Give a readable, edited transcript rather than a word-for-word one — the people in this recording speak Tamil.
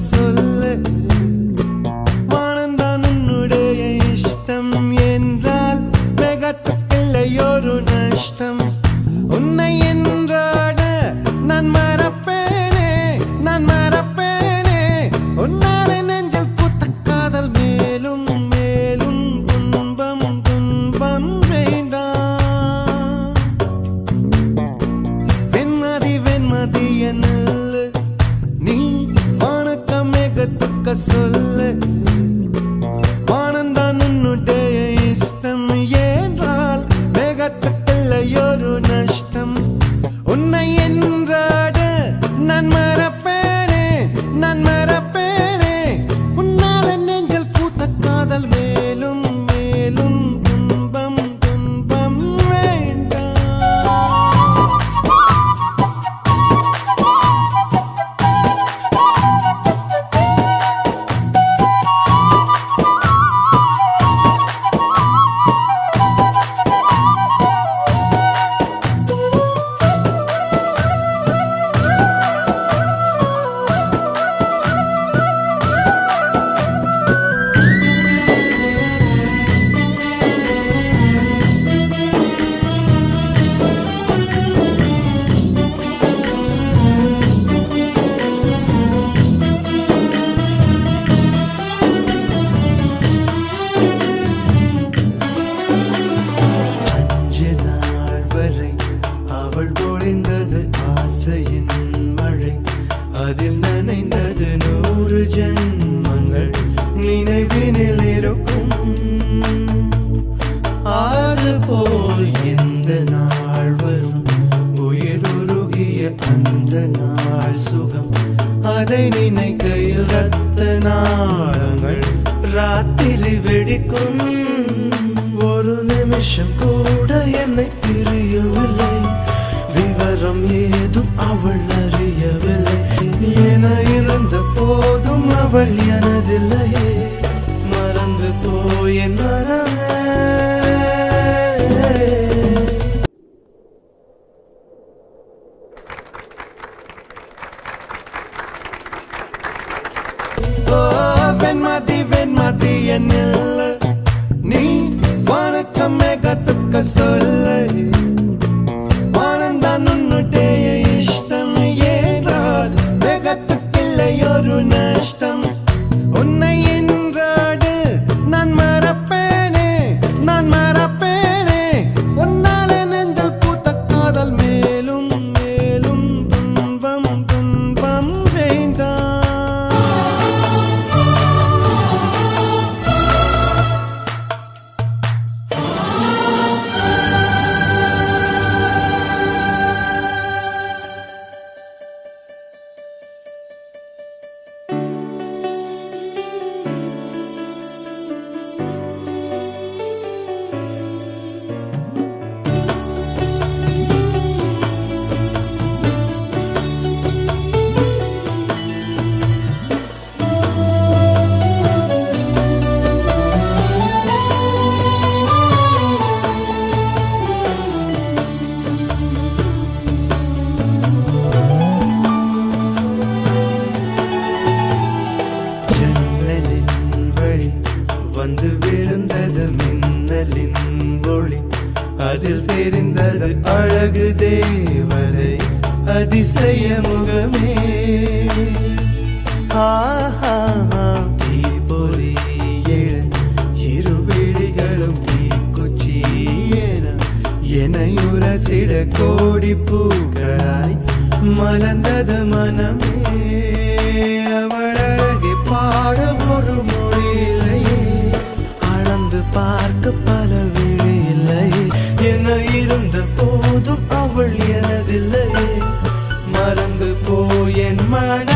சொல்லு வானந்தான் உன்னுடைய இஷ்டம் என்றால் மிகத்துக்கில்லையொரு நஷ்டம் உன்னை என்றாட நான் மறப்பேனே நான் மறப்பேனே உன்னாலே நெஞ்சில் பூத்த காதல் மேலும் மேலும் துன்பம் துன்பம் வேண்டாம் வெண்மதி வெண்மதி என்னல்லு நீ வானக்க மேகத்துக்க சொல்லு வானந்தான் உன்னுடைய இஷ்டம் என்றால் மேகத்துக்கில்லையொரு நஷ்டம் உன்னை என்றாட நான் மறப்பேனே நான் மறப்பேனே உன்னால நெஞ்சில் பூத்த காதல் மேலும் மேலும் துன்பம் துன்பம் வேண்டாம் ஆசையின் மழை அதில் நனைந்தது 100 ஜென்மங்கள் நினைவினில் இருக்கும் அதுபோல் எந்த நாள் வரும் உயிர் உருகிய அந்த நாள் சுகம் அதை நினைக்கையில் ரத்த நாளங்கள் ராத்திரி வெடிக்கும் ஒரு நிமிஷம் கூட என்னை பிரியவில்லை விவரம் ஏதும் அவள் அறியவில்லை என இருந்த போதும் அவள் எனதில்லையே மறந்து போய் என் மனமே வெண்மதி வெண்மதி என்னல்ல நீ வானக்க மேகத்துக்க சொல்லு வானந்தான் உன்னுடைய இஷ்டம் என்றால் மேகத்துக்கில்லையொரு நஷ்டம் உன்னை என்றாடு நான் மறப்பேனே நான் மறப்பேனே உன்னாலே நெஞ்சில் பூத்த காதல் மேலும் மேலும் துன்பம் துன்பம் வேண்டாம் வந்து விழுந்தது மின்னலின் ஒளி அதில் தெரிந்தது அழகு தேவதை அதிசய முகமே தீபொறி எழ இரு விழிகளும் தீக்குச்சி என்னை உரசிட கோடி பூக்களாய் மலர்ந்தது மனமே அவள் அழகை பாட ஒரு மொழி இல்லையே அளந்து பார்க்க பல விழி இல்லையே என இருந்த போதும் அவள் எனதில்லையே மறந்து போய் என் மன